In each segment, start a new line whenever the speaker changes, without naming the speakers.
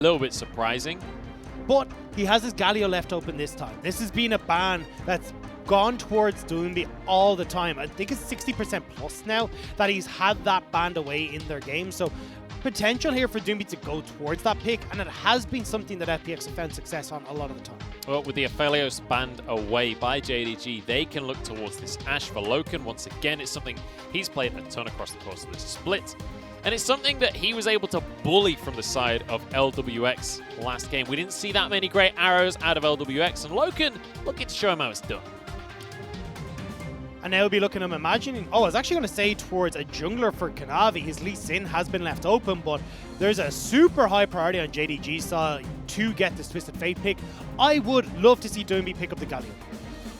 A little bit surprising.
But he has his Galio left open this time. This has been a ban that's gone towards Doomby all the time. I think it's 60% plus now that he's had that banned away in their game. So potential here for Doomby to go towards that pick, and it has been something that FPX have found success on a lot of the time.
Well, with the Aphelios banned away by JDG, they can look towards this Ashe for Loken. Once again, it's something he's played a ton across the course of this split. And it's something that he was able to bully from the side of LWX last game. We didn't see that many great arrows out of LWX, and Loken looking to show him how it's done.
And now we'll be looking at him imagining, I was actually going to say towards a jungler for Kanavi. His Lee Sin has been left open, but there's a super high priority on JDG's side to get this Twisted Fate pick. I would love to see Doomby pick up the Galio.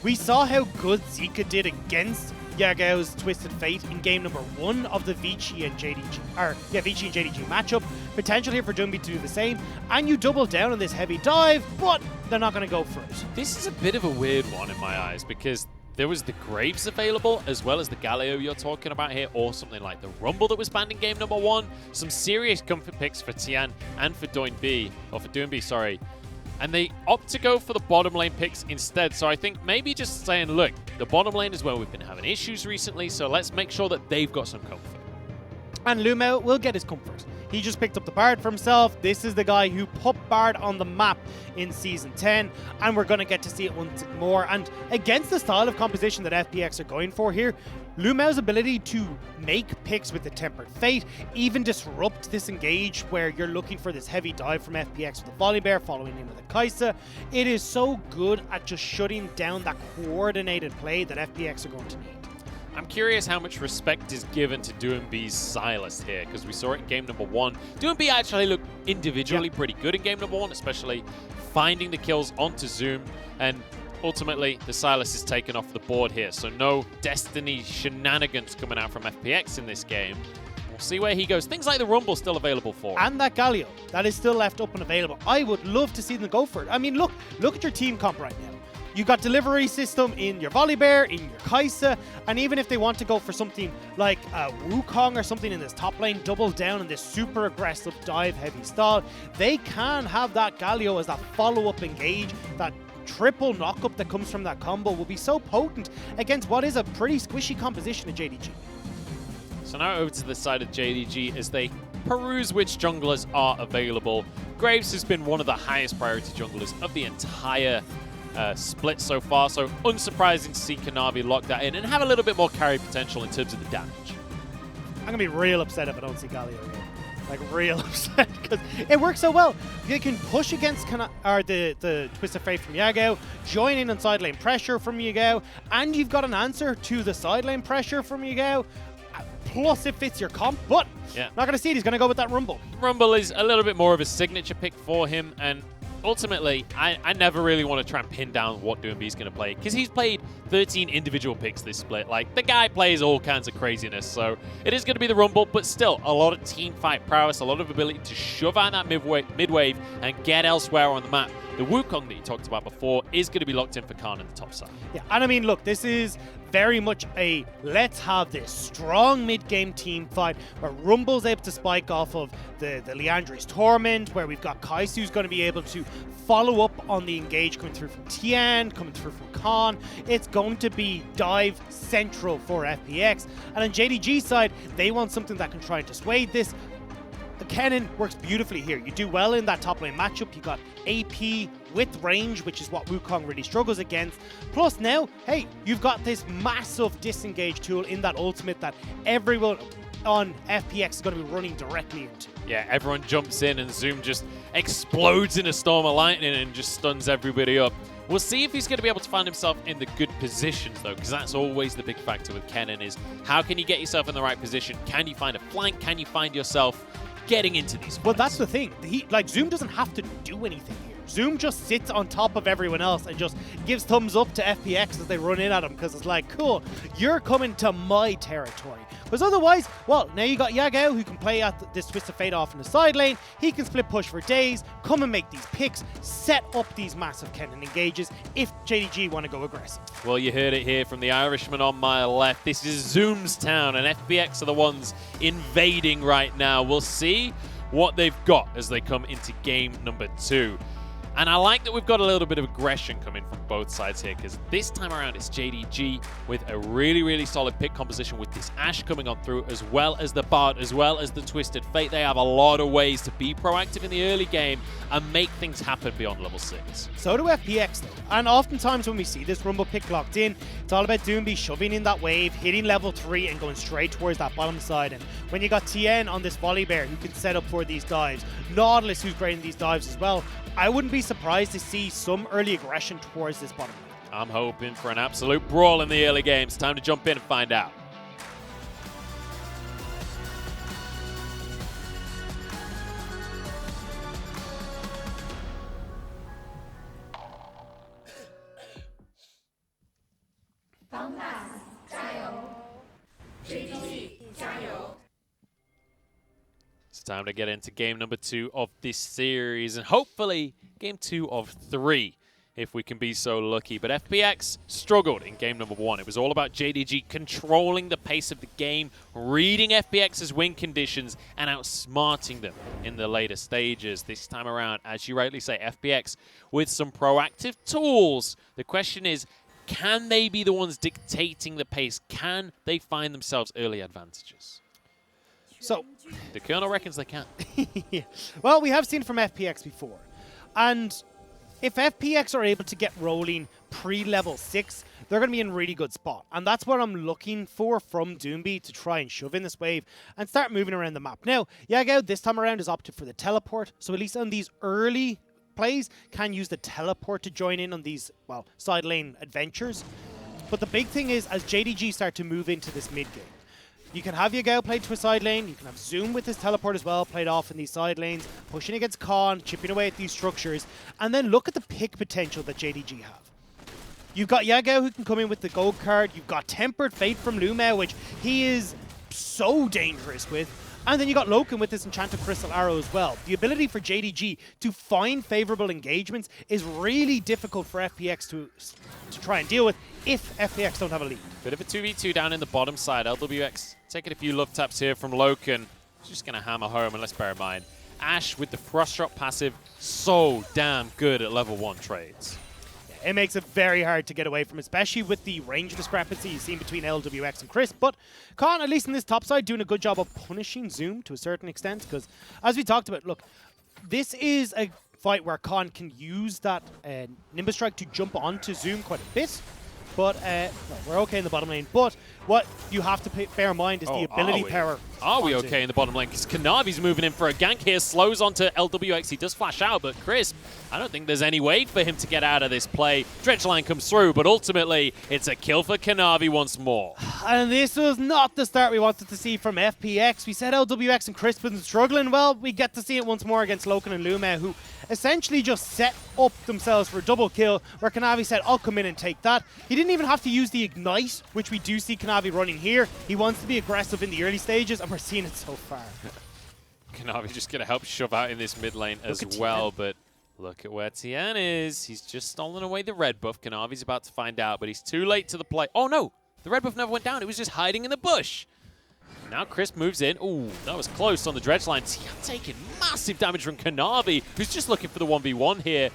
We saw how good Zika did against Yagao's Twisted Fate in game number 1 of the Vici and JDG, Vici and JDG matchup. Potential here for Doomby to do the same, and you double down on this heavy dive, but they're not going to go for it.
This is a bit of a weird one in my eyes, because there was the Graves available, as well as the Galio you're talking about here, or something like the Rumble that was banned in game number 1. Some serious comfort picks for Tian and for Doomby, sorry. And they opt to go for the bottom lane picks instead. So I think maybe just saying, look, the bottom lane is where we've been having issues recently, so let's make sure that they've got some comfort.
And Lumao will get his comfort. He just picked up the Bard for himself. This is the guy who put Bard on the map in Season 10, and we're going to get to see it once more. And against the style of composition that FPX are going for here, Lumao's ability to make picks with the Tempered Fate, even disrupt this engage where you're looking for this heavy dive from FPX with the Volley Bear following in with a Kaisa. It is so good at just shutting down that coordinated play that FPX are going to need.
I'm curious how much respect is given to Doomby's Silas here, because we saw it in game number 1. Doomby actually looked individually pretty good in game number 1, especially finding the kills onto Zoom, and ultimately the Silas is taken off the board here, so no Destiny shenanigans coming out from FPX in this game. We'll see where he goes. Things like the Rumble still available for him.
And that Galio, that is still left up and available. I would love to see them go for it. I mean, look at your team comp right now. You got delivery system in your Volley Bear, in your Kaisa, and even if they want to go for something like Wukong or something in this top lane, double down on this super aggressive dive heavy style, they can have that Galio as that follow-up engage. That triple knockup that comes from that combo will be so potent against what is a pretty squishy composition of JDG.
So now over to the side of JDG as they peruse which junglers are available. Graves has been one of the highest priority junglers of the entire split so far, so unsurprising to see Kanavi lock that in and have a little bit more carry potential in terms of the damage.
I'm gonna be real upset if I don't see Galio again. Like real upset, because it works so well. You can push against the Twisted Fate from Yagao, join in on side lane pressure from Yagao, and you've got an answer to the side lane pressure from Yagao. Plus it fits your comp, but not gonna see it. He's gonna go with that Rumble.
Rumble is a little bit more of a signature pick for him, and ultimately, I never really want to try and pin down what Doomby's going to play, because he's played 13 individual picks this split. Like, the guy plays all kinds of craziness, so it is going to be the Rumble, but still, a lot of team fight prowess, a lot of ability to shove out that mid-wave and get elsewhere on the map. The Wukong that you talked about before is going to be locked in for Khan on the top side. Yeah,
and I mean, look, this is very much a let's have this strong mid-game team fight where Rumble's able to spike off of the Liandry's Torment, where we've got Kai'Su who's going to be able to follow up on the engage coming through from Tian, coming through from Khan. It's going to be dive central for FPX. And on JDG's side, they want something that can try and dissuade this. Kennen works beautifully here. You do well in that top lane matchup. You got AP with range, which is what Wukong really struggles against. Plus now, hey, you've got this massive disengage tool in that ultimate that everyone on FPX is going to be running directly into.
Yeah, everyone jumps in and Zoom just explodes in a storm of lightning and just stuns everybody up. We'll see if he's going to be able to find himself in the good positions, though, because that's always the big factor with Kennen is how can you get yourself in the right position? Can you find a flank? Can you find yourself getting into these fights?
Well, that's the thing. Zoom doesn't have to do anything here. Zoom just sits on top of everyone else and just gives thumbs up to FPX as they run in at him, because it's like, cool, you're coming to my territory. Because otherwise, well, now you got Yagao who can play at this Twisted Fate off in the side lane. He can split push for days, come and make these picks, set up these massive Kennen engages if JDG want to go aggressive.
Well, you heard it here from the Irishman on my left. This is Zoom's town, and FPX are the ones invading right now. We'll see what they've got as they come into game number 2. And I like that we've got a little bit of aggression coming from both sides here, because this time around it's JDG with a really, really solid pick composition with this Ashe coming on through, as well as the Bard, as well as the Twisted Fate. They have a lot of ways to be proactive in the early game and make things happen beyond level 6.
So do FPX though. And oftentimes when we see this Rumble pick locked in, it's all about Doomby shoving in that wave, hitting level 3 and going straight towards that bottom side. And when you got TN on this volley bear who can set up for these dives, Nautilus who's great in these dives as well, I wouldn't be surprised to see some early aggression towards this bottom lane.
I'm hoping for an absolute brawl in the early games. Time to jump in and find out. It's time to get into game number 2 of this series, and hopefully game 2 of 3, if we can be so lucky. But FPX struggled in game number 1. It was all about JDG controlling the pace of the game, reading FPX's win conditions, and outsmarting them in the later stages. This time around, as you rightly say, FPX with some proactive tools. The question is, can they be the ones dictating the pace? Can they find themselves early advantages?
So,
the Colonel reckons they can.
Yeah. Well, we have seen from FPX before. And if FPX are able to get rolling pre-level 6, they're going to be in a really good spot. And that's what I'm looking for from Doomby to try and shove in this wave and start moving around the map. Now, Yagao this time around has opted for the teleport. So at least on these early plays, can use the teleport to join in on these, well, side lane adventures. But the big thing is, as JDG start to move into this mid game, you can have Yagao played to a side lane, you can have Zoom with his teleport as well, played off in these side lanes, pushing against Khan, chipping away at these structures, and then look at the pick potential that JDG have. You've got Yagao who can come in with the gold card, you've got Tempered Fate from Luma, which he is so dangerous with, and then you got Loken with this Enchanted Crystal Arrow as well. The ability for JDG to find favorable engagements is really difficult for FPX to try and deal with if FPX don't have a lead.
Bit of a 2v2 down in the bottom side. LWX taking a few love taps here from Loken. Just going to hammer home, and let's bear in mind, Ashe with the Frost Drop passive, so damn good at level 1 trades.
It makes it very hard to get away from, especially with the range discrepancy you've seen between LWX and Chris. But Khan, at least in this top side, doing a good job of punishing Zoom to a certain extent. Because as we talked about, look, this is a fight where Khan can use that Nimbus Strike to jump onto Zoom quite a bit. But well, we're okay in the bottom lane. But what you have to bear in mind is the ability power.
Are we okay in the bottom lane? Because Kanavi's moving in for a gank here, slows onto LWX. He does flash out, but Crisp, I don't think there's any way for him to get out of this play. Dredgeline comes through, but ultimately, it's a kill for Kanavi once more.
And this was not the start we wanted to see from FPX. We said LWX and Crisp been struggling. Well, we get to see it once more against Loken and Luma, who essentially just set up themselves for a double kill, where Kanavi said, I'll come in and take that. He didn't even have to use the Ignite, which we do see Kanavi running here. He wants to be aggressive in the early stages, and we're seeing it so far.
Kanavi just going to help shove out in this mid lane as well, but look at where Tian is. He's just stolen away the red buff. Kanavi's about to find out, but he's too late to the play. Oh no, the red buff never went down. It was just hiding in the bush. Now Chris moves in. Ooh, that was close on the dredge line. Tian taking massive damage from Kanavi, who's just looking for the 1v1 here.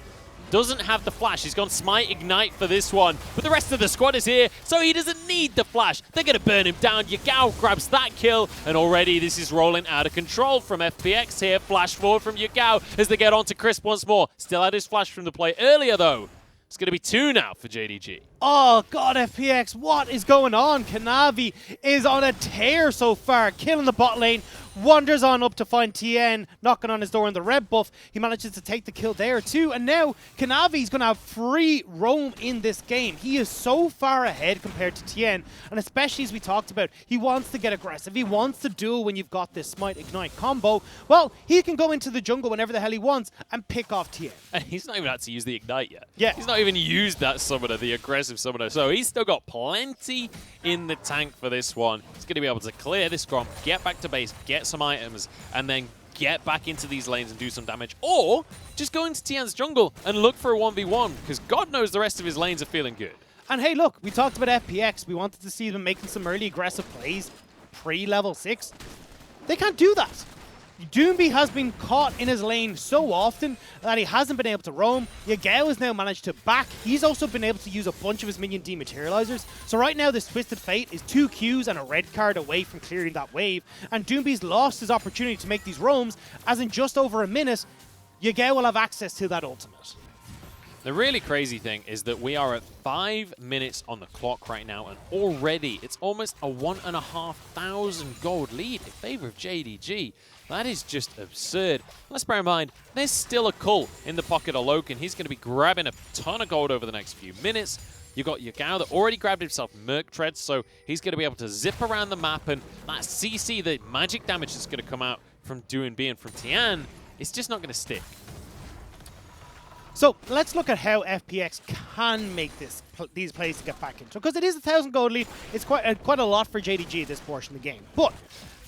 Doesn't have the flash. He's gone Smite Ignite for this one. But the rest of the squad is here, so he doesn't need the flash. They're going to burn him down. Yagao grabs that kill, and already this is rolling out of control from FPX here. Flash forward from Yagao as they get onto Crisp once more. Still had his flash from the play earlier, though. It's going to be 2 now for JDG.
Oh, God, FPX, what is going on? Kanavi is on a tear so far, killing the bot lane, wanders on up to find TN, knocking on his door in the red buff. He manages to take the kill there too, and now Kanavi's going to have free roam in this game. He is so far ahead compared to TN, and especially as we talked about, he wants to get aggressive. He wants to duel when you've got this Smite Ignite combo. Well, he can go into the jungle whenever the hell he wants and pick off TN.
And he's not even had to use the Ignite yet.
Yeah.
He's not even used that summoner, the aggressive summoner. So he's still got plenty in the tank for this one. He's going to be able to clear this Grom, get back to base, get some items, and then get back into these lanes and do some damage. Or just go into Tian's jungle and look for a 1v1, because God knows the rest of his lanes are feeling good.
And hey, look, we talked about FPX. We wanted to see them making some early aggressive plays pre-level 6. They can't do that. Doomby has been caught in his lane so often that he hasn't been able to roam. Yagao has now managed to back. He's also been able to use a bunch of his minion dematerializers. So right now this Twisted Fate is 2 Qs and a red card away from clearing that wave. And Doomby's lost his opportunity to make these roams, as in just over a minute, Yagao will have access to that ultimate.
The really crazy thing is that we are at 5 minutes on the clock right now, and already it's almost a 1,500 gold lead in favor of JDG. That is just absurd. Let's bear in mind, there's still a Cull in the pocket of Loken. He's going to be grabbing a ton of gold over the next few minutes. You got Yagao that already grabbed himself Merc Treads, so he's going to be able to zip around the map, and that CC, the magic damage that's going to come out from Doomby and from Tian, it's just not going to stick.
So let's look at how FPX can make these plays to get back into it, because it is a 1,000 gold lead. It's quite a lot for JDG at this portion of the game, but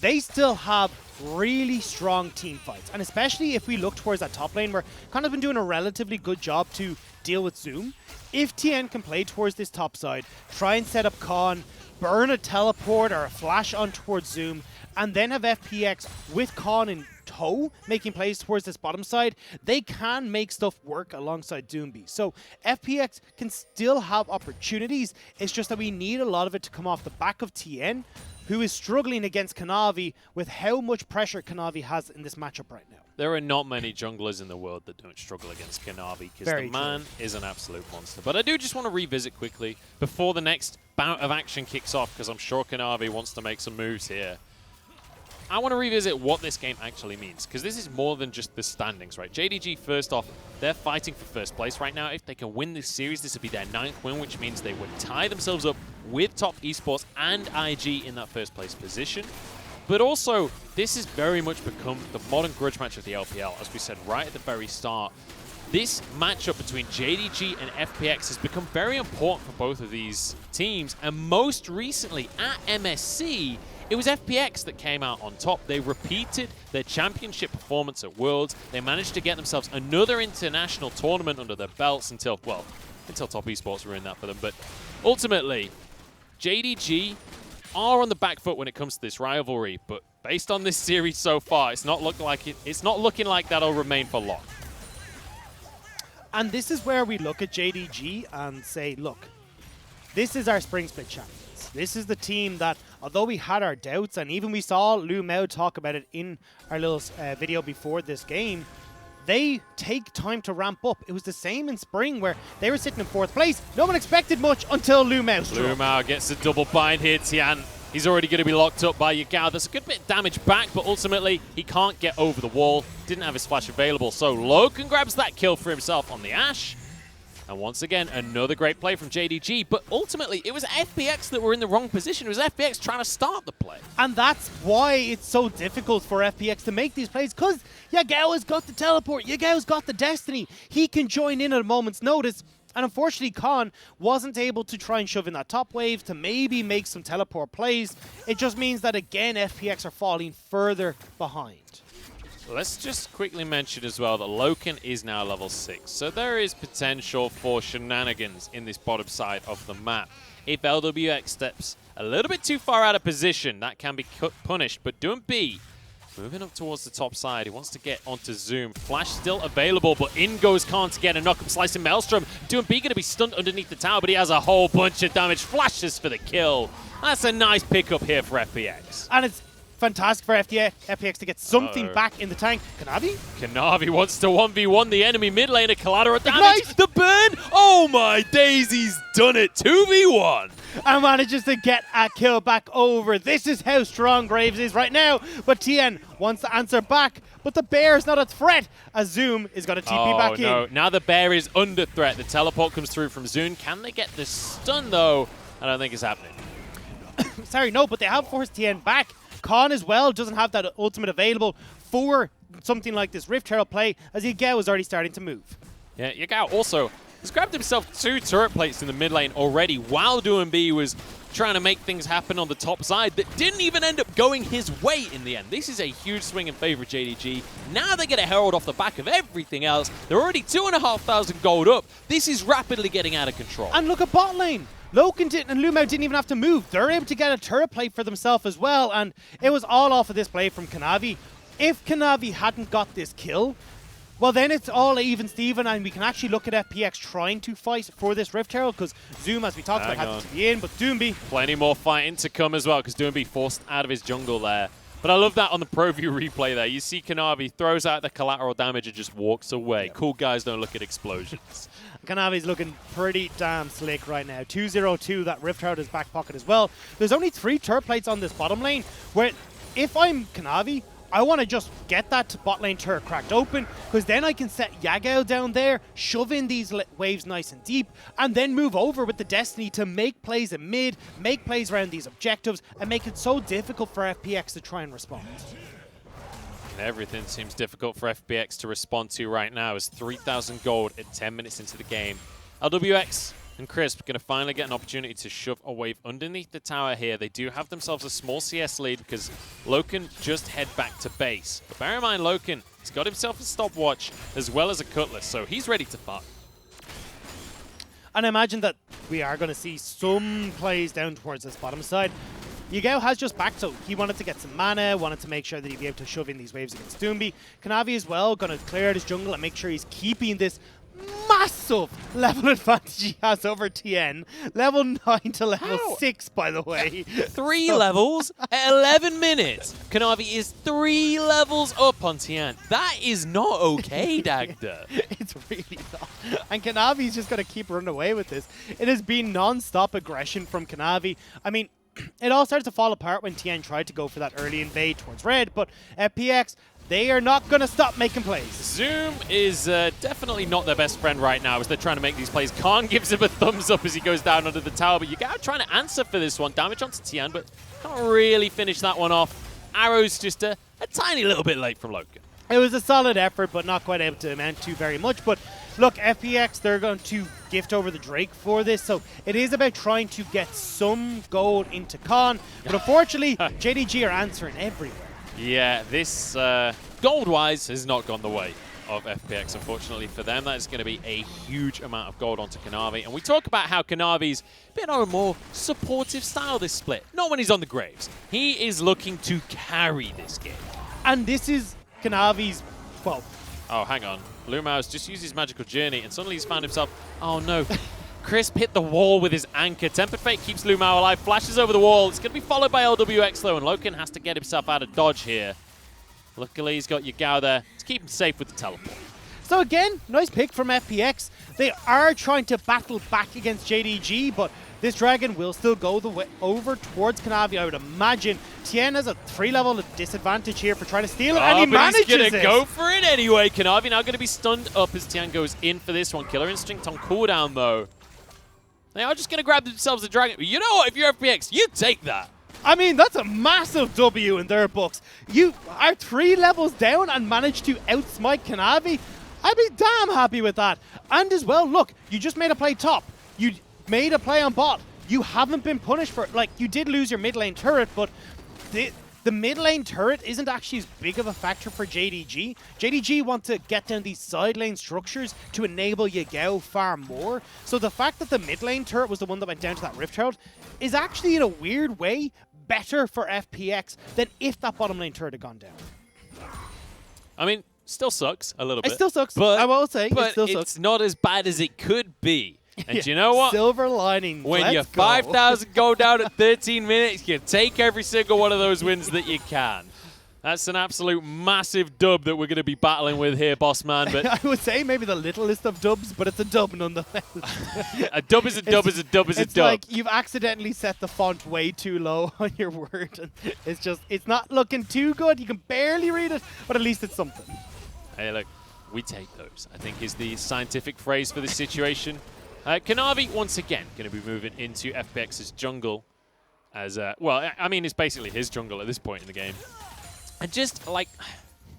they still have really strong team fights, and especially if we look towards that top lane, where Con has been doing a relatively good job to deal with Zoom. If TN can play towards this top side, try and set up Con, burn a teleport or a flash on towards Zoom, and then have FPX with Con in tow, making plays towards this bottom side, they can make stuff work alongside Doomby. So FPX can still have opportunities. It's just that we need a lot of it to come off the back of TN, who is struggling against Kanavi with how much pressure Kanavi has in this matchup right now.
There are not many junglers in the world that don't struggle against Kanavi, because the man is an absolute monster. But I do just want to revisit quickly before the next bout of action kicks off, because I'm sure Kanavi wants to make some moves here. I want to revisit what this game actually means, because this is more than just the standings, right? JDG, first off, they're fighting for first place right now. If they can win this series, this would be their 9th win, which means they would tie themselves up with top esports and IG in that first place position. But also, this has very much become the modern grudge match of the LPL, as we said right at the very start. This matchup between JDG and FPX has become very important for both of these teams, and most recently at MSC, it was FPX that came out on top. They repeated their championship performance at Worlds. They managed to get themselves another international tournament under their belts until Top Esports ruined that for them. But ultimately, JDG are on the back foot when it comes to this rivalry. But based on this series so far, it's not looking like that'll remain for long.
And this is where we look at JDG and say, look, this is our Spring Split champions. This is the team that, although we had our doubts, and even we saw Lu Mao talk about it in our little video before this game, they take time to ramp up. It was the same in Spring, where they were sitting in 4th place. No one expected much until Lu Mao struck.
Lu Mao gets a double bind here. Tian, he's already going to be locked up by Yagao. There's a good bit of damage back, but ultimately he can't get over the wall. Didn't have his flash available, so Loken grabs that kill for himself on the Ashe. And once again, another great play from JDG, but ultimately it was FPX that were in the wrong position. It was FPX trying to start the play.
And that's why it's so difficult for FPX to make these plays, because Yagao has got the teleport, Yagao's got the destiny. He can join in at a moment's notice. And unfortunately, Khan wasn't able to try and shove in that top wave to maybe make some teleport plays. It just means that, again, FPX are falling further behind.
Let's just quickly mention as well that Loken is now level 6, so there is potential for shenanigans in this bottom side of the map. If LWX steps a little bit too far out of position, that can be punished, but Doomby moving up towards the top side. He wants to get onto Zoom. Flash still available, but in goes Khan to get a knock-up slicing Maelstrom. Doomby going to be stunned underneath the tower, but he has a whole bunch of damage. Flashes for the kill. That's a nice pickup here for FPX.
And it's fantastic for FPX to get something back in the tank.
Kanavi wants to 1v1 the enemy mid laner. Collateral damage. The burn. Oh my days, he's done it. 2v1.
And manages to get a kill back over. This is how strong Graves is right now. But TN wants to answer back. But the bear is not a threat, as Zoom is going to TP back in.
Oh no, now the bear is under threat. The teleport comes through from Zoom. Can they get the stun though? I don't think it's happening.
Sorry, no, but they have forced TN back. Khan as well doesn't have that ultimate available for something like this Rift Herald play, as Yagao is already starting to move.
Yeah, Yagao also has grabbed himself 2 turret plates in the mid lane already, while Doomby was trying to make things happen on the top side that didn't even end up going his way in the end. This is a huge swing in favor of JDG. Now they get a Herald off the back of everything else. They're already 2,500 gold up. This is rapidly getting out of control.
And look at bot lane. Loken and Lu Mao didn't even have to move. They're able to get a turret plate for themselves as well, and it was all off of this play from Kanavi. if Kanavi hadn't got this kill, well, then it's all even Steven, and we can actually look at FPX trying to fight for this Rift Herald, because Zoom, as we talked about, had to be in, but Doomby...
Plenty more fighting to come as well, because Doomby forced out of his jungle there. But I love that on the Pro View replay there. You see Kanavi throws out the collateral damage and just walks away. Yep. Cool guys don't look at explosions.
Kanavi's looking pretty damn slick right now. 2-0-2, that Rift Herald is back pocket as well. There's only 3 turret plates on this bottom lane, where if I'm Kanavi, I want to just get that bot lane turret cracked open, because then I can set Yagao down there, shove in these waves nice and deep, and then move over with the Destiny to make plays in mid, make plays around these objectives, and make it so difficult for FPX to try and respond.
And everything seems difficult for FPX to respond to right now, as 3,000 gold at 10 minutes into the game. LWX and Crisp going to finally get an opportunity to shove a wave underneath the tower here. They do have themselves a small CS lead because Loken just head back to base. But bear in mind, Loken, he's got himself a stopwatch as well as a cutlass, so he's ready to fight.
And I imagine that we are going to see some plays down towards this bottom side. Yagao has just backed, so he wanted to get some mana, wanted to make sure that he'd be able to shove in these waves against Doomby. Kanavi as well, going to clear out his jungle and make sure he's keeping this massive level advantage he has over Tien. Level 9 to level 6, by the way.
3 levels at 11 minutes. Kanavi is 3 levels up on Tien. That is not okay, Dagda.
It's really not. And Kanavi's just going to keep running away with this. It has been non-stop aggression from Kanavi. I mean, it all started to fall apart when Tien tried to go for that early invade towards red, but FPX, they are not going to stop making plays.
Zoom is definitely not their best friend right now as they're trying to make these plays. Khan gives him a thumbs up as he goes down under the tower, but Yagao trying to answer for this one. Damage onto Tien, but can't really finish that one off. Arrow's just a tiny little bit late from Loken.
It was a solid effort, but not quite able to amount to very much. But look, FPX, they're going to gift over the Drake for this, so it is about trying to get some gold into Khan. But unfortunately, JDG are answering everywhere.
Yeah, this gold-wise has not gone the way of FPX, unfortunately for them. That is going to be a huge amount of gold onto Kanavi. And we talk about how Kanavi's been on a more supportive style this split. Not when he's on the Graves. He is looking to carry this game.
And this is Kanavi's, well...
Oh, hang on. Lumao's just used his magical journey, and suddenly he's found himself... Oh, no. Crisp hit the wall with his anchor. Tempered Fate keeps Lumao alive, flashes over the wall. It's going to be followed by LWX, though, and Loken has to get himself out of dodge here. Luckily, he's got Yagao there to keep him safe with the teleport.
So again, nice pick from FPX. They are trying to battle back against JDG, but this dragon will still go the way over towards Kanavi, I would imagine. Tien has a 3-level disadvantage here for trying to steal it, and he manages it.
He's going to go for it anyway. Kanavi now going to be stunned up as Tien goes in for this one. Killer Instinct on cooldown, though. They are just going to grab themselves a dragon. You know what? If you're FPX, you take that.
I mean, that's a massive W in their books. You are 3 levels down and managed to outsmite Kanavi. I'd be damn happy with that. And as well, look, you just made a play top. You made a play on bot. You haven't been punished for it. Like, you did lose your mid lane turret, but the mid lane turret isn't actually as big of a factor for JDG. JDG want to get down these side lane structures to enable Yagao far more. So the fact that the mid lane turret was the one that went down to that Rift Herald is actually, in a weird way, better for FPX than if that bottom lane turret had gone down.
I mean, still sucks a little bit.
It still sucks,
but,
I will say.
But
it still sucks.
It's not as bad as it could be. And you know what?
Silver lining.
When you're 5,000 go down at 13 minutes, you take every single one of those wins that you can. That's an absolute massive dub that we're going to be battling with here, boss man. But
I would say maybe the littlest of dubs, but it's a dub nonetheless.
A dub is a dub is a dub is a dub.
It's like you've accidentally set the font way too low on your word. And it's not looking too good. You can barely read it, but at least it's something.
Hey, look, we take those, I think is the scientific phrase for this situation. Kanavi, once again, going to be moving into FPX's jungle. As well, I mean, it's basically his jungle at this point in the game. And just, like,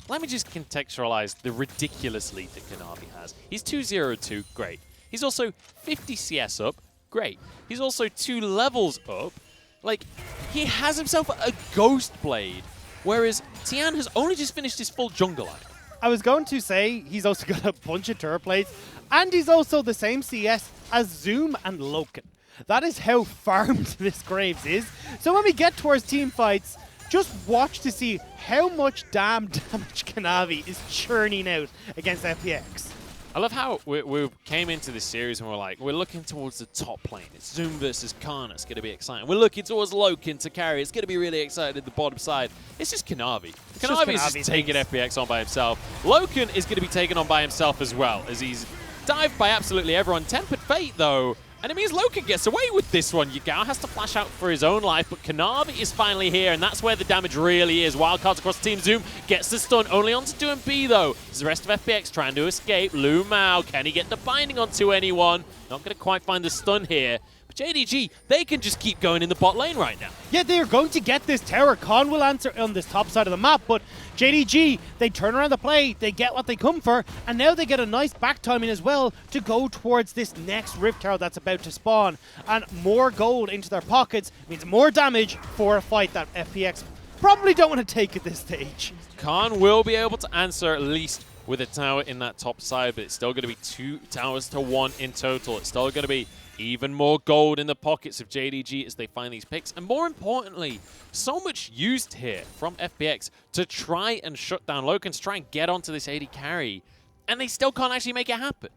let me just contextualize the ridiculous lead that Kanavi has. He's 2-0-2, great. He's also 50 CS up, great. He's also 2 levels up. Like, he has himself a Ghost Blade, whereas Tien has only just finished his full jungle item.
I was going to say he's also got a bunch of turret plates, and he's also the same CS as Zoom and Loken. That is how farmed this Graves is. So when we get towards team fights, just watch to see how much damn damage Kanavi is churning out against FPX.
I love how we came into this series and we're like, we're looking towards the top lane. It's Zoom versus Khan. It's going to be exciting. We're looking towards Loken to carry. It's going to be really exciting at the bottom side. It's just Kanavi. Kanavi is just taking FPX on by himself. Loken is going to be taken on by himself as well, as he's dived by absolutely everyone. Tempered Fate, though. And it means Loken gets away with this one. Yagao has to flash out for his own life, but Kanavi is finally here, and that's where the damage really is. Wildcards across Team Zoom, gets the stun, only onto 2 and B though. As the rest of FPX trying to escape. Lu Mao, can he get the binding onto anyone? Not going to quite find the stun here. But JDG, they can just keep going in the bot lane right now.
Yeah, they are going to get this tower. Khan will answer on this top side of the map, but JDG, they turn around the play, they get what they come for, and now they get a nice back timing as well to go towards this next Rift Tower that's about to spawn. And more gold into their pockets means more damage for a fight that FPX probably don't want to take at this stage.
Khan will be able to answer at least with a tower in that top side, but it's still going to be 2 towers to 1 in total. It's still going to be even more gold in the pockets of JDG as they find these picks. And more importantly, so much used here from FPX to try and shut down Loken, to try and get onto this AD carry. And they still can't actually make it happen.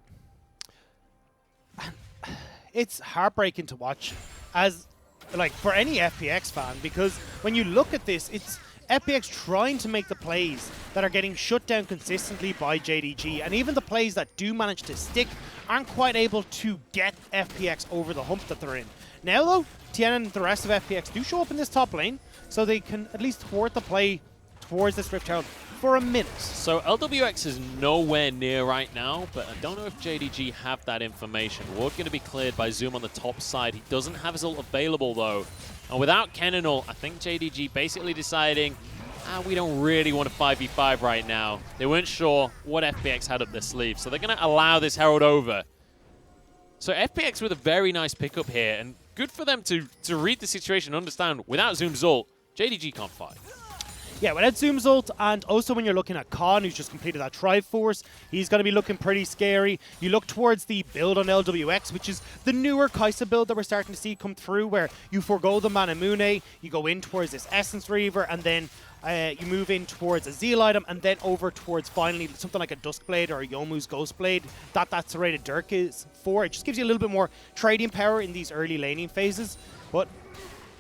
It's heartbreaking to watch as, like, for any FPX fan, because when you look at this, it's FPX trying to make the plays that are getting shut down consistently by JDG, and even the plays that do manage to stick aren't quite able to get FPX over the hump that they're in. Now though, Tien and the rest of FPX do show up in this top lane, so they can at least thwart the play towards this Rift Tower for a minute.
So LWX is nowhere near right now, but I don't know if JDG have that information. Ward going to be cleared by Zoom on the top side. He doesn't have his ult available though. And without Kennen ult, I think JDG basically deciding, we don't really want a 5v5 right now. They weren't sure what FPX had up their sleeve, so they're going to allow this Herald over. So FPX with a very nice pickup here, and good for them to read the situation and understand without Zoom's ult, JDG can't fight.
Yeah, without Zoom's ult, and also when you're looking at Khan, who's just completed that Triforce, he's going to be looking pretty scary. You look towards the build on LWX, which is the newer Kai'Sa build that we're starting to see come through, where you forego the Manamune, you go in towards this Essence Reaver, and then you move in towards a Zeal item, and then over towards finally something like a Duskblade or a Yomu's Ghostblade that Serrated Dirk is for. It just gives you a little bit more trading power in these early laning phases. But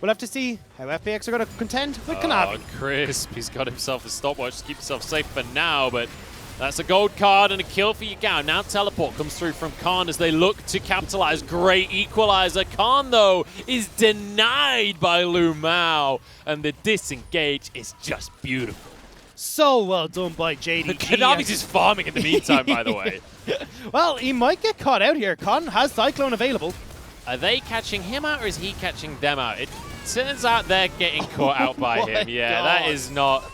we'll have to see how FPX are going to contend with Kanavi.
Crisp, he's got himself a stopwatch to keep himself safe for now, but that's a gold card and a kill for Yagao. Now teleport comes through from Khan as they look to capitalize. Great equalizer. Khan, though, is denied by Lu Mao, and the disengage is just beautiful.
So well done by JDG.
Kanavi's just farming in the meantime, by the way.
Well, he might get caught out here. Khan has Cyclone available.
Are they catching him out, or is he catching them out? It turns out they're getting caught out by him. Yeah,
God.
That is not...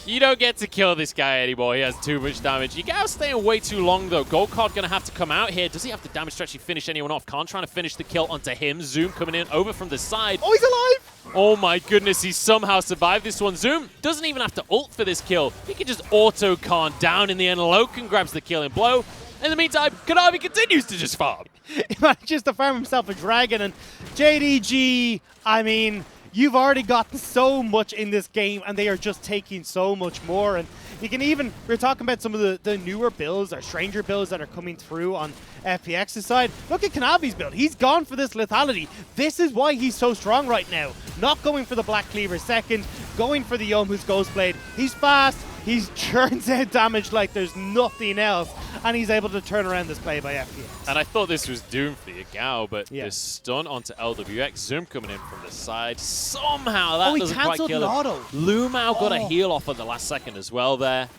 You don't get to kill this guy anymore. He has too much damage. Yagao's staying way too long, though. Gold card going to have to come out here. Does he have the damage to actually finish anyone off? Khan trying to finish the kill onto him. Zoom coming in over from the side.
Oh, he's alive!
Oh my goodness, he somehow survived this one. Zoom doesn't even have to ult for this kill. He can just auto Khan down in the end. Loken grabs the killing blow. In the meantime, Kanavi continues to just farm.
He manages to farm himself a dragon, and JDG, I mean, you've already gotten so much in this game, and they are just taking so much more. And you can even, we're talking about some of the newer builds or stranger builds that are coming through on FPX's side. Look at Kanavi's build. He's gone for this lethality. This is why he's so strong right now. Not going for the Black Cleaver second, going for the Yomu's Ghostblade. He's fast. He churns out damage like there's nothing else, and he's able to turn around this play by FPX.
And I thought this was doomed for Yagao, but
Yeah.
the stun onto LWX, Zoom coming in from the side. Somehow that
he
doesn't quite
cancelled
kill
an
him.
auto.
Lu Mao got a heal off at the last second as well there.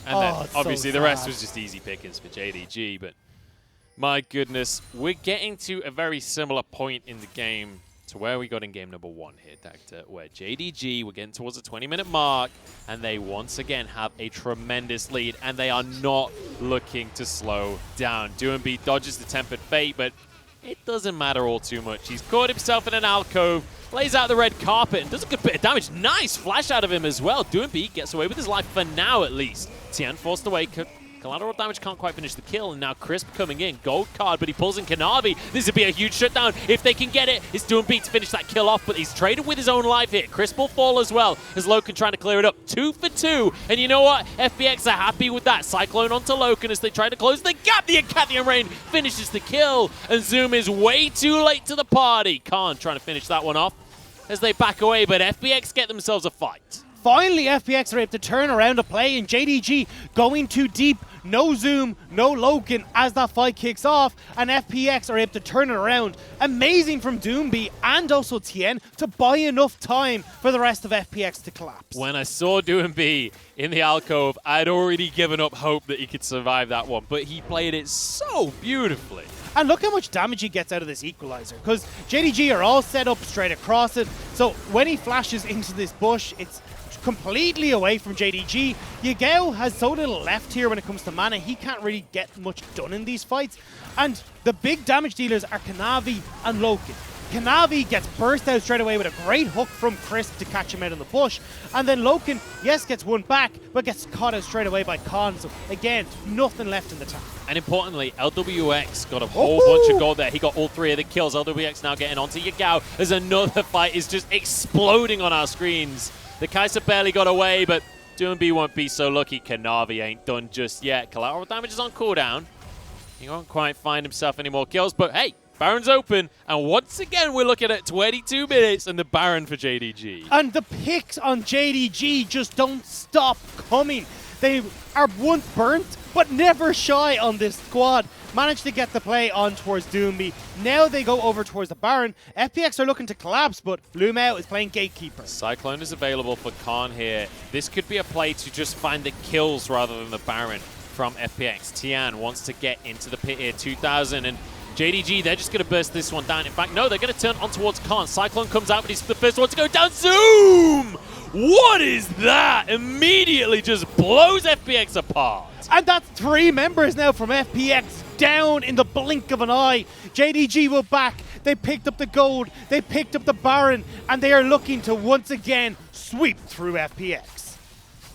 And then
it's so
obviously the rest
sad.
was just easy pickings for JDG, but my goodness, we're getting to a very similar point in the game to where we got in game number 1 here, Dacta, where JDG, we're getting towards the 20-minute mark, and they once again have a tremendous lead, and they are not looking to slow down. Doombeat dodges the Tempered Fate, but it doesn't matter all too much. He's caught himself in an alcove, lays out the red carpet, and does a good bit of damage. Nice flash out of him as well. Doombeat gets away with his life for now, at least. Tien forced away, Collateral damage can't quite finish the kill, and now Crisp coming in. Gold card, but he pulls in Kanavi. This would be a huge shutdown. If they can get it, it's Doombeat to finish that kill off, but he's traded with his own life here. Crisp will fall as well, as Loken trying to clear it up. 2 for 2, and you know what? FPX are happy with that. Cyclone onto Loken as they try to close the gap. The Acathian Rain finishes the kill, and Zoom is way too late to the party. Khan trying to finish that one off as they back away, but FPX get themselves a fight.
Finally, FPX are able to turn around a play, and JDG going too deep. No Zoom, no Loken as that fight kicks off, and FPX are able to turn it around. Amazing from Doomby and also Tien to buy enough time for the rest of FPX to collapse.
When I saw Doomby in the alcove, I'd already given up hope that he could survive that one, but he played it so beautifully.
And look how much damage he gets out of this equalizer, because JDG are all set up straight across it, so when he flashes into this bush, it's completely away from JDG. Yagao has so little left here when it comes to mana, he can't really get much done in these fights. And the big damage dealers are Kanavi and Loken. Kanavi gets burst out straight away with a great hook from Crisp to catch him out in the bush. And then Loken, yes, gets one back, but gets caught out straight away by Khan. So again, nothing left in the tank.
And importantly, LWX got a whole bunch of gold there. He got all 3 of the kills. LWX now getting onto Yagao as another fight is just exploding on our screens. The Kaiser barely got away, but Doomby won't be so lucky. Kanavi ain't done just yet. Collateral damage is on cooldown. He won't quite find himself any more kills, but hey, Baron's open. And once again, we're looking at 22 minutes and the Baron for JDG.
And the picks on JDG just don't stop coming. They are once burnt, but never shy on this squad. Managed to get the play on towards Doomby. Now they go over towards the Baron. FPX are looking to collapse, but Lumao is playing Gatekeeper.
Cyclone is available for Khan here. This could be a play to just find the kills rather than the Baron from FPX. Tian wants to get into the pit here, 2000, and JDG, they're just going to burst this one down. In fact, no, they're going to turn on towards Khan. Cyclone comes out, but he's the first one to go down. Zoom! What is that? Immediately just blows FPX apart.
And that's 3 members now from FPX down in the blink of an eye. JDG will back. They picked up the gold. They picked up the Baron. And they are looking to once again sweep through FPX.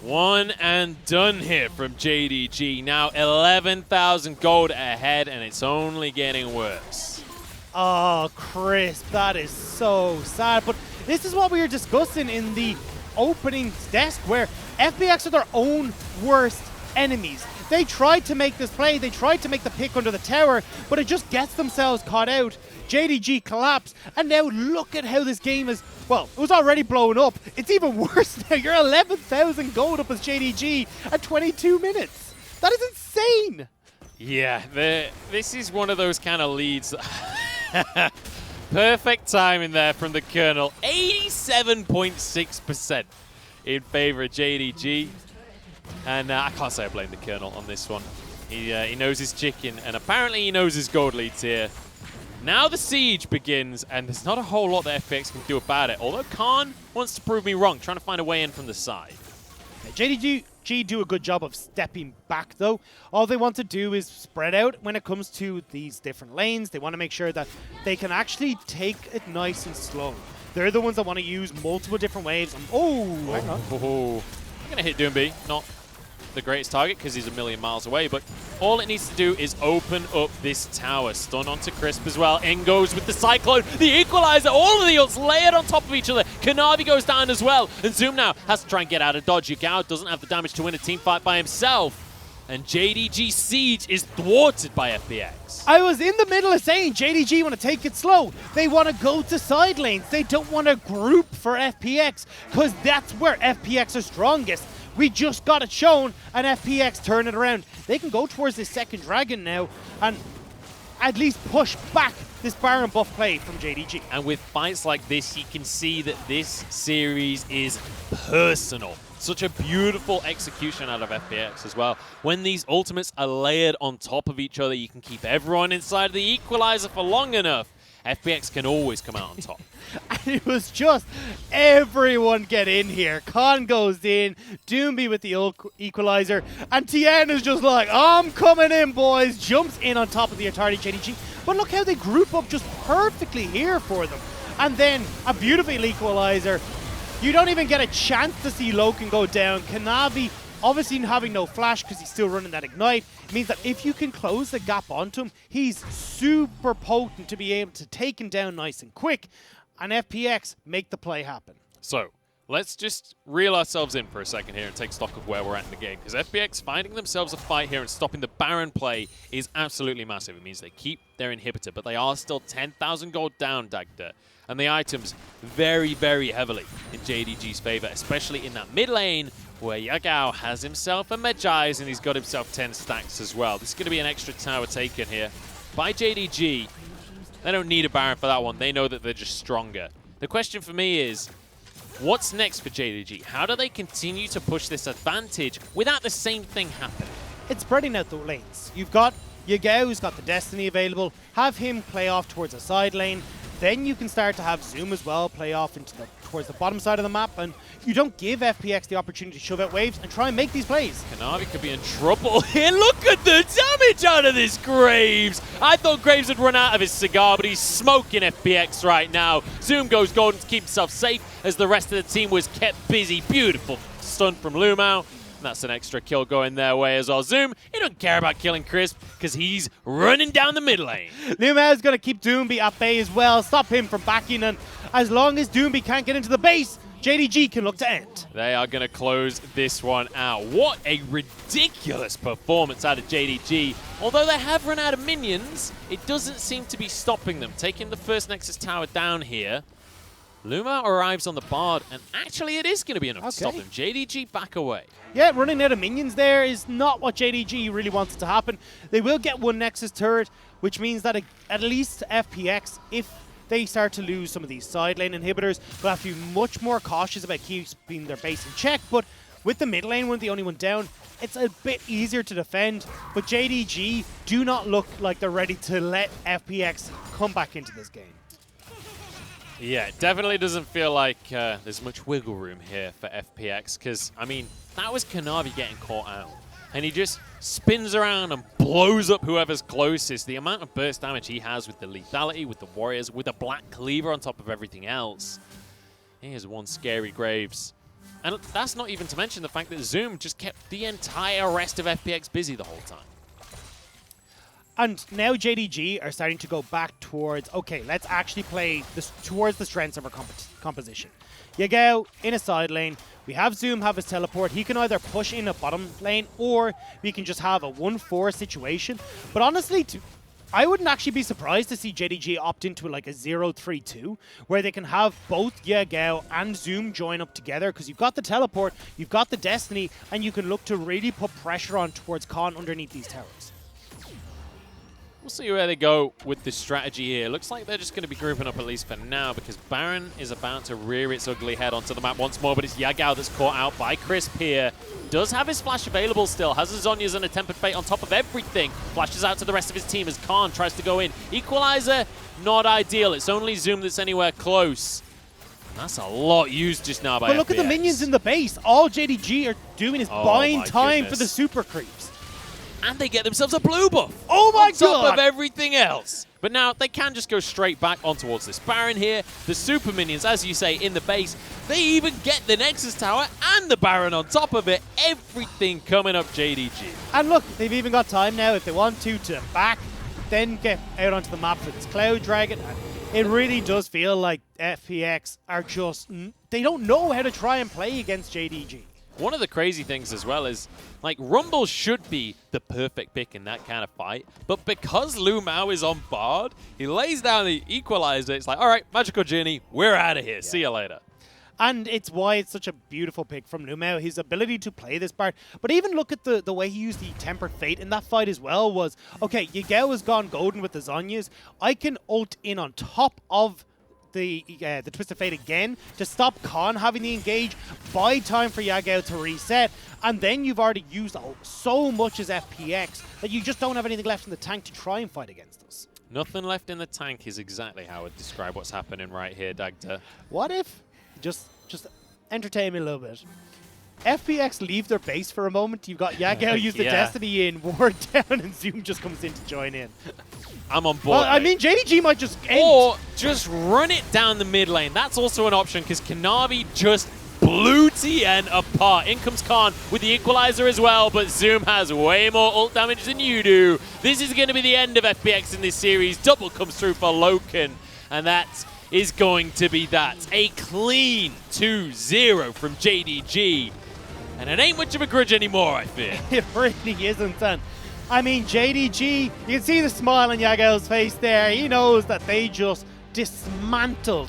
One and done here from JDG. Now 11,000 gold ahead, and it's only getting worse.
Oh, Crisp, that is so sad. But this is what we were discussing in the opening desk, where FPX are their own worst enemies. They tried to make this play, they tried to make the pick under the tower, but it just gets themselves caught out. JDG collapse, and now look at how this game is, well, it was already blown up. It's even worse now. You're 11,000 gold up as JDG at 22 minutes. That is insane.
Yeah, this is one of those kind of leads. Perfect timing there from the Colonel. 87.6% in favor of JDG. And I can't say I blame the Colonel on this one. He knows his chicken, and apparently he knows his gold leads here. Now the siege begins, and there's not a whole lot that FPX can do about it. Although Khan wants to prove me wrong, trying to find a way in from the side.
JDG do a good job of stepping back, though. All they want to do is spread out when it comes to these different lanes. They want to make sure that they can actually take it nice and slow. They're the ones that want to use multiple different waves. Hang on.
I'm going to hit Doomby. Not the greatest target because he's a million miles away, but all it needs to do is open up this tower. Stun onto Crisp as well. In goes with the Cyclone, the Equalizer, all of the ults layered on top of each other. Kanavi goes down as well, and Zoom now has to try and get out of dodge. Yagao doesn't have the damage to win a team fight by himself, and JDG siege is thwarted by FPX.
I was in the middle of saying JDG want to take it slow. They want to go to side lanes. They don't want to group for FPX, because that's where FPX are strongest. We just got it shown, and FPX turn it around. They can go towards this second dragon now and at least push back this Baron buff play from JDG.
And with fights like this, you can see that this series is personal. Such a beautiful execution out of FPX as well. When these ultimates are layered on top of each other, you can keep everyone inside the Equalizer for long enough. FPX can always come out on top.
And it was just everyone get in here. Khan goes in, Doomby with the Equalizer, and Tien is just like, I'm coming in, boys. Jumps in on top of the entirety JDG. But look how they group up just perfectly here for them. And then a beautiful Equalizer. You don't even get a chance to see Loken go down. Kanavi Obviously, having no flash because he's still running that ignite means that if you can close the gap onto him, he's super potent to be able to take him down nice and quick, and FPX make the play happen.
So, let's just reel ourselves in for a second here and take stock of where we're at in the game, because FPX finding themselves a fight here and stopping the Baron play is absolutely massive. It means they keep their inhibitor, but they are still 10,000 gold down, Dagda. And the items very, very heavily in JDG's favor, especially in that mid lane where Yagao has himself a Medjai's and he's got himself 10 stacks as well. This is going to be an extra tower taken here by JDG. They don't need a Baron for that one. They know that they're just stronger. The question for me is, what's next for JDG? How do they continue to push this advantage without the same thing happening?
It's spreading out the lanes. You've got Yagao, who's got the Destiny available. Have him play off towards a side lane. Then you can start to have Zoom as well play off towards the bottom side of the map, and you don't give FPX the opportunity to shove out waves and try and make these plays.
Kanavi could be in trouble here. Look at the damage out of this Graves. I thought Graves had run out of his cigar, but he's smoking FPX right now. Zoom goes golden to keep himself safe as the rest of the team was kept busy. Beautiful stun from Lumao. And that's an extra kill going their way as well. Zoom, he don't care about killing Crisp because he's running down the mid lane.
Lumao's going to keep Doomby at bay as well, stop him from backing, and as long as Doomby can't get into the base, JDG can look to end.
They are going to close this one out. What a ridiculous performance out of JDG. Although they have run out of minions, it doesn't seem to be stopping them. Taking the first Nexus tower down here. Luma arrives on the Bard, and actually it is going to be enough to stop him. JDG back away.
Yeah, running out of minions there is not what JDG really wants to happen. They will get one Nexus turret, which means that at least FPX, if they start to lose some of these side lane inhibitors, will have to be much more cautious about keeping their base in check. But with the mid lane one, the only one down, it's a bit easier to defend. But JDG do not look like they're ready to let FPX come back into this game.
Yeah, it definitely doesn't feel like there's much wiggle room here for FPX, because, I mean, that was Kanavi getting caught out. And he just spins around and blows up whoever's closest. The amount of burst damage he has with the lethality, with the warriors, with a black cleaver on top of everything else. Here's one scary Graves. And that's not even to mention the fact that Zoom just kept the entire rest of FPX busy the whole time.
And now JDG are starting to go back towards, okay, let's actually play this towards the strengths of our composition. Yagao in a side lane. We have Zoom have his teleport. He can either push in a bottom lane or we can just have a 1-4 situation. But honestly, I wouldn't actually be surprised to see JDG opt into like a 0-3-2 where they can have both Yagao and Zoom join up together, because you've got the teleport, you've got the Destiny, and you can look to really put pressure on towards Khan underneath these towers.
We'll see where they go with this strategy here. Looks like they're just going to be grouping up at least for now, because Baron is about to rear its ugly head onto the map once more, but it's Yagao that's caught out by Crisp here. Does have his flash available still, has his Zhonya's and a Tempered Fate on top of everything. Flashes out to the rest of his team as Khan tries to go in. Equalizer, not ideal. It's only Zoom that's anywhere close. And that's a lot used just now by FPX.
But look at the minions in the base. All JDG are doing is buying time for the super creeps.
And they get themselves a blue buff.
Oh my god!
On top of everything else. But now they can just go straight back on towards this Baron here. The super minions, as you say, in the base. They even get the Nexus Tower and the Baron on top of it. Everything coming up JDG.
And look, they've even got time now if they want to back, then get out onto the map for this Cloud Dragon. And it really does feel like FPX are just, they don't know how to try and play against JDG.
One of the crazy things as well is, like, Rumble should be the perfect pick in that kind of fight, but because Lumao is on Bard, he lays down the Equalizer. It's like, all right, Magical Journey, we're out of here. Yeah. See you later.
And it's why it's such a beautiful pick from Lumao, his ability to play this Bard. But even look at the way he used the Tempered Fate in that fight as well was, okay, Yagao has gone golden with the Zhonyas. I can ult in on top of the Twisted Fate again to stop Khan having the engage, buy time for Yagao to reset, and then you've already used so much as FPX that you just don't have anything left in the tank to try and fight against us.
Nothing left in the tank is exactly how I would describe what's happening right here, Dagda.
What if, just entertain me a little bit, FPX leave their base for a moment, you've got Yagao use the Destiny in, ward down, and Zoom just comes in to join in.
I'm on board.
Well, I mean, JDG might just end.
Or just run it down the mid lane. That's also an option, because Kanavi just blew TN apart. In comes Khan with the equalizer as well, but Zoom has way more ult damage than you do. This is going to be the end of FPX in this series. Double comes through for Loken, and that is going to be that. A clean 2-0 from JDG. And it ain't much of a grudge anymore, I fear.
It really isn't. And I mean, JDG, you can see the smile on Yago's face there. He knows that they just dismantled